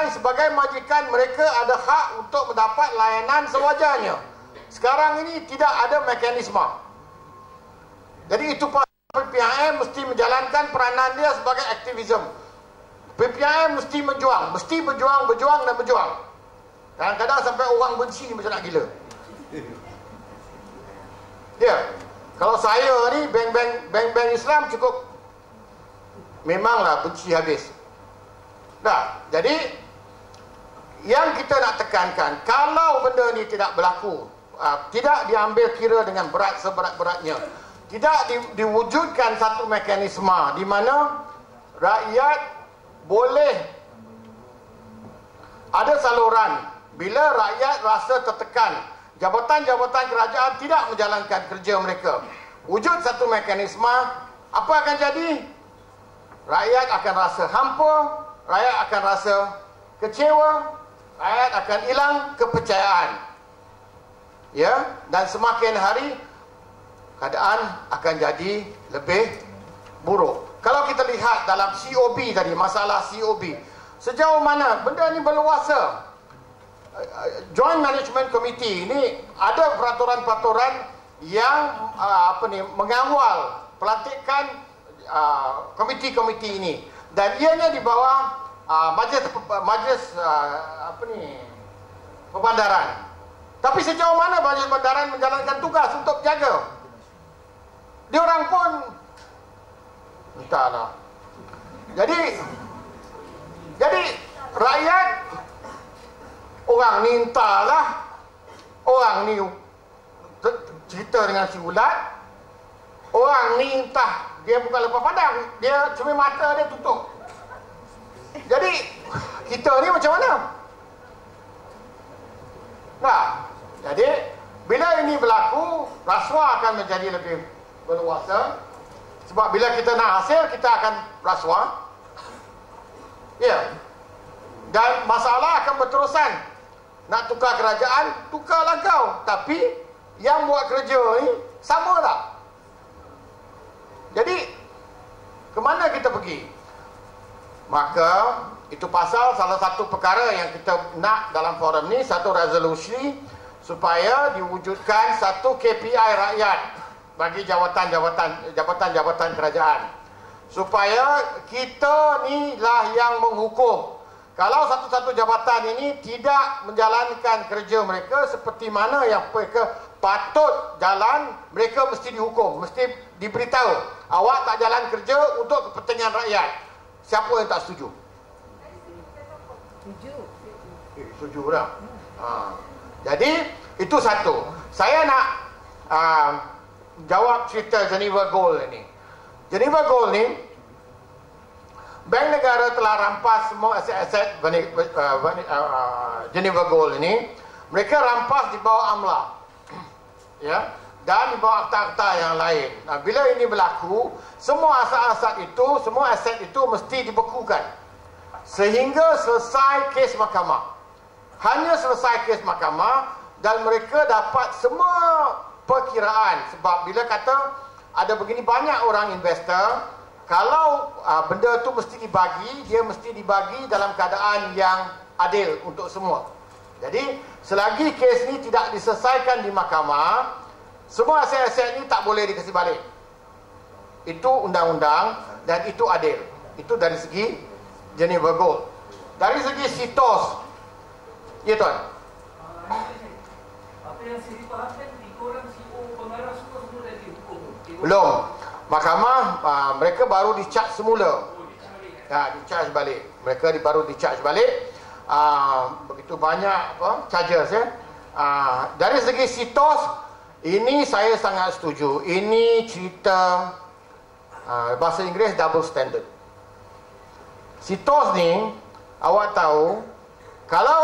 PPI sebagai majikan, mereka ada hak untuk mendapat layanan sewajarnya. Sekarang ini tidak ada mekanisme. Jadi itu PPIM mesti menjalankan peranan dia sebagai aktivisme. PPIM mesti berjuang dan berjuang. Kadang-kadang sampai orang benci macam nak gila. Ya, kalau saya ni bank Islam cukup memanglah benci habis. Dah, jadi yang kita nak tekankan, kalau benda ni tidak berlaku, tidak diambil kira dengan berat seberat-beratnya, tidak diwujudkan satu mekanisme di mana rakyat boleh ada saluran bila rakyat rasa tertekan, jabatan-jabatan kerajaan tidak menjalankan kerja mereka. Wujud satu mekanisme, apa akan jadi? Rakyat akan rasa hampa, rakyat akan rasa kecewa, rakyat akan hilang kepercayaan. Ya, dan semakin hari keadaan akan jadi lebih buruk. Kalau kita lihat dalam COB tadi, masalah COB, sejauh mana benda ni berluasa. Joint Management Committee ini ada peraturan-peraturan yang mengawal pelantikan komiti-komiti ini, dan ianya di bawah majlis perbandaran. Tapi sejauh mana majlis perbandaran menjalankan tugas untuk jaga? Diorang pun entahlah. Jadi rakyat, orang ni entahlah, orang ni cerita dengan si ulat, orang ni entah, dia bukan lepas pandang, dia cuma mata dia tutup. Jadi kita ni macam mana? Nah, jadi bila ini berlaku, rasuah akan menjadi lebih berluasa. Sebab bila kita nak hasil, kita akan rasuah. Ya. Dan masalah akan berterusan. Nak tukar kerajaan, tukarlah kau. Tapi yang buat kerja ni sama tak? Jadi ke mana kita pergi? Maka itu pasal salah satu perkara yang kita nak dalam forum ni, satu resolusi supaya diwujudkan satu KPI rakyat bagi jabatan-jabatan kerajaan, supaya kita ni lah yang menghukum. Kalau satu-satu jabatan ini tidak menjalankan kerja mereka seperti mana yang mereka patut jalan, mereka mesti dihukum, mesti diberitahu, awak tak jalan kerja untuk kepentingan rakyat. Siapa yang tak setuju? Setuju dah. Jadi itu satu. Saya nak jawab cerita Geneva Gold ini. Geneva Gold ni, bank negara telah rampas semua aset-aset Geneva Gold ini. Mereka rampas di bawah AMLA, ya, dan di bawah akta-akta yang lain. Nah, bila ini berlaku, semua aset itu mesti dibekukan sehingga selesai kes mahkamah. Hanya selesai kes mahkamah dan mereka dapat semua perkiraan. Sebab bila kata ada begini banyak orang investor, kalau benda tu mesti dibagi, dia mesti dibagi dalam keadaan yang adil untuk semua. Jadi selagi kes ni tidak diselesaikan di mahkamah, semua aset-aset ni tak boleh dikasih balik. Itu undang-undang dan itu adil. Itu dari segi Geneva Gold. Dari segi sitos, ya tuan, apa yang saya dipahamkan, dikorang CEO pengarah semua dah dihukum? Belum. Mahkamah mereka baru di-charge semula. Di-charge balik. Mereka baru di-charge balik. Begitu banyak charges ya. Dari segi sitos, ini saya sangat setuju. Ini cerita bahasa Inggeris double standard. Sitos ni, awak tahu, kalau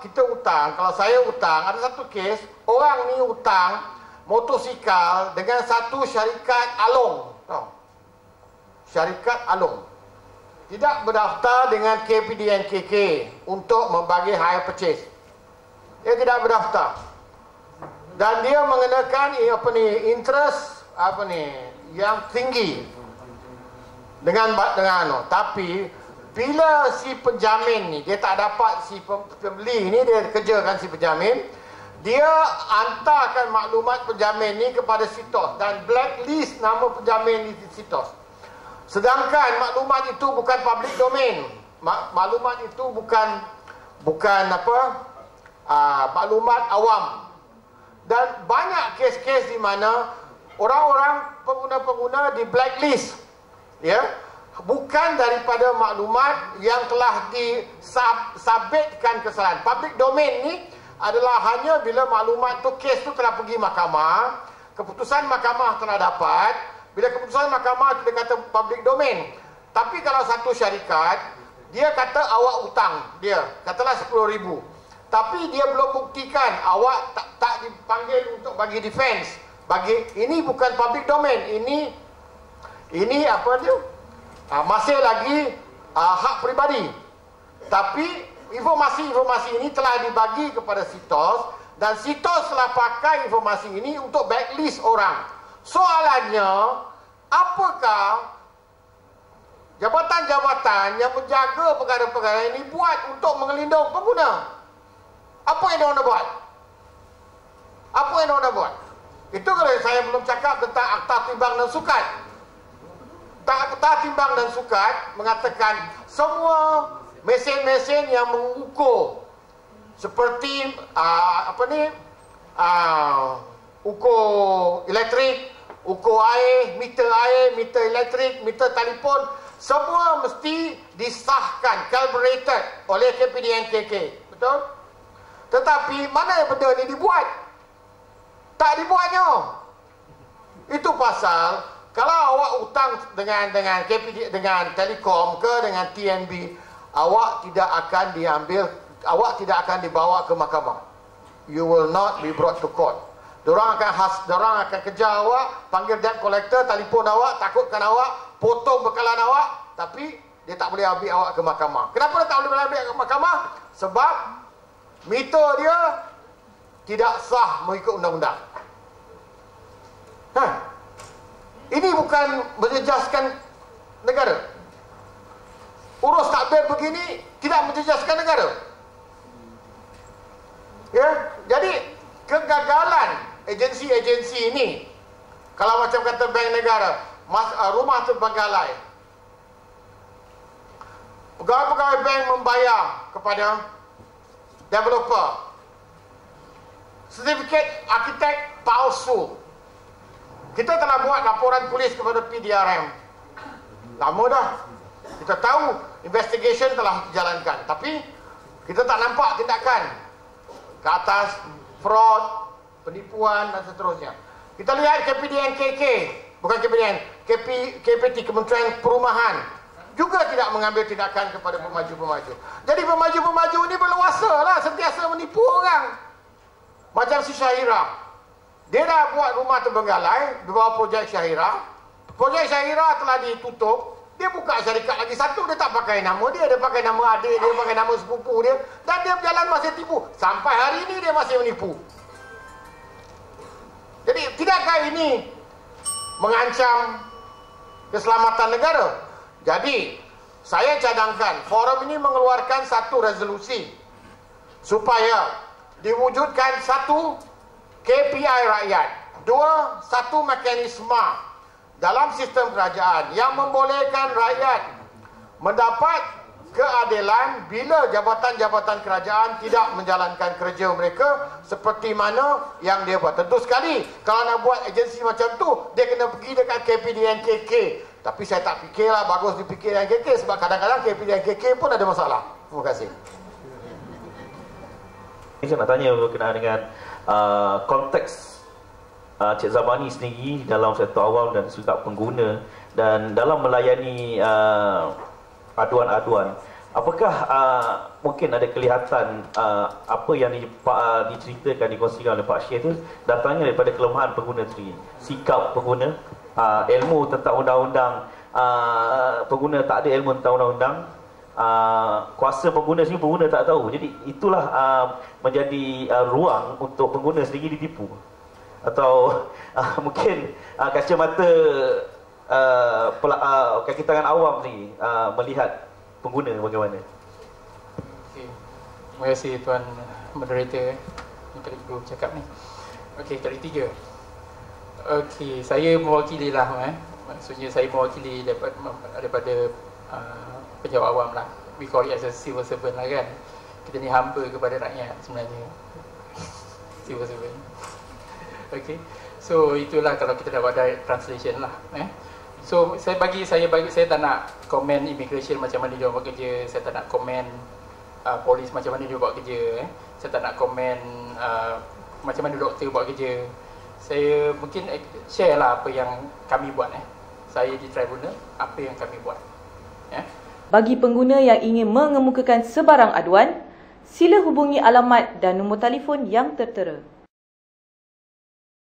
kita hutang, kalau saya hutang, ada satu kes, orang ni hutang motosikal dengan satu syarikat Along. Syarikat Along. Tidak berdaftar dengan KPDNKK untuk membagi hire purchase. Dia tidak berdaftar. Dan dia mengenakan interest yang tinggi. Dengan tapi bila si penjamin ni dia tak dapat si pembeli ni, dia kerjakan si penjamin, dia hantarkan maklumat penjamin ni kepada sitos dan blacklist nama penjamin di sitos. Sedangkan maklumat itu bukan public domain. Maklumat itu bukan maklumat awam. Dan banyak kes-kes di mana orang-orang pengguna-pengguna di blacklist, ya, bukan daripada maklumat yang telah disabitkan kesalahan. Public domain ni adalah hanya bila maklumat tu, kes tu telah pergi mahkamah, keputusan mahkamah telah dapat. Bila keputusan mahkamah kita kata public domain. Tapi kalau satu syarikat, dia kata awak hutang dia, katalah 10,000. Tapi dia belum buktikan, awak tak dipanggil untuk bagi defense. Ini bukan public domain. Ini apa dia? Masih lagi hak peribadi. Tapi informasi-informasi ini telah dibagi kepada sitos dan sitos telah pakai informasi ini untuk backlist orang. Soalannya, apakah jabatan-jabatan yang menjaga perkara-perkara ini buat untuk mengelindung pengguna? Apa yang diorang nak buat? Apa yang diorang nak buat? Itu kalau saya belum cakap tentang Akta Timbang dan Sukat. Akta Timbang dan Sukat mengatakan semua mesin-mesin yang mengukur seperti ukur elektrik, ukur air, meter elektrik, meter telefon, semua mesti disahkan, calibrated oleh KPDNKK. Betul? Tetapi mana yang benda ni dibuat? Tak dibuatnya. Itu pasal kalau awak hutang dengan KPD, dengan Telekom ke dengan TNB, awak tidak akan dibawa ke mahkamah. You will not be brought to court. Dorang akan kejar awak, panggil debt collector, telefon awak, takutkan awak, potong bekalan awak, tapi dia tak boleh ambil awak ke mahkamah. Kenapa dia tak boleh ambil ke mahkamah? Sebab meter dia tidak sah mengikut undang-undang. Ini bukan menjejaskan negara. Urus takbir begini tidak menjejaskan negara. Ya, jadi kegagalan agensi-agensi ini, kalau macam kata bank negara, rumah terbengkalai, pegawai-pegawai bank membayar kepada developer, sertifikat arkitek palsu. Kita telah buat laporan polis kepada PDRM. Lama dah. Kita tahu investigation telah dijalankan, tapi kita tak nampak tindakan ke atas fraud, penipuan dan seterusnya. Kita lihat KPDNKK, bukan KPT, Kementerian Perumahan, juga tidak mengambil tindakan kepada pemaju-pemaju. Jadi pemaju-pemaju ini berluasa lah, sentiasa menipu orang. Macam si Syahira, dia dah buat rumah terbengkalai di bawah projek Syahira. Projek Syahira telah ditutup. Dia buka syarikat lagi satu, dia tak pakai nama dia, dia pakai nama adik dia, pakai nama sepupu dia, dan dia berjalan masih tipu. Sampai hari ini dia masih menipu. Jadi tidakkah ini mengancam keselamatan negara? Jadi saya cadangkan forum ini mengeluarkan satu resolusi supaya diwujudkan satu KPI rakyat, satu mekanisme dalam sistem kerajaan yang membolehkan rakyat mendapat keadilan bila jabatan-jabatan kerajaan tidak menjalankan kerja mereka seperti mana yang dia buat. Tentu sekali kalau nak buat agensi macam tu, dia kena pergi dekat KPDNKK. Tapi saya tak fikirlah bagus dipikir KPDNKK, sebab kadang-kadang KPDNKK pun ada masalah. Terima kasih. Saya nak tanya berkenaan dengan konteks Cik Zamani sendiri dalam sektor awam dan juga pengguna, dan dalam melayani aduan-aduan, apakah mungkin ada kelihatan apa yang diceritakan, dikongsikan oleh Pak Syekh itu datangnya daripada kelemahan pengguna sendiri, sikap pengguna, ilmu tentang undang-undang, pengguna tak ada ilmu tentang undang-undang, kuasa pengguna sendiri pengguna tak tahu. Jadi itulah menjadi ruang untuk pengguna sendiri ditipu. Atau mungkin kacamata kaki tangan awam ni melihat pengguna bagaimana? Okey. Terima kasih Tuan Moderator. Yang kali dua bercakap ni. Okey, kali tiga. Okey, saya mewakili lah. Maksudnya saya mewakili daripada pejabat awam lah. We call it as a civil servant lah kan. Kita ni hamba kepada rakyat sebenarnya. Civil servant. Okey. So itulah kalau kita dah buat direct translation lah. So saya tak nak komen immigration macam mana dia buat kerja. Saya tak nak komen polis macam mana dia buat kerja. Saya tak nak komen macam mana doktor buat kerja. Saya mungkin share lah apa yang kami buat. Saya di tribunal, apa yang kami buat. Bagi pengguna yang ingin mengemukakan sebarang aduan, sila hubungi alamat dan nombor telefon yang tertera.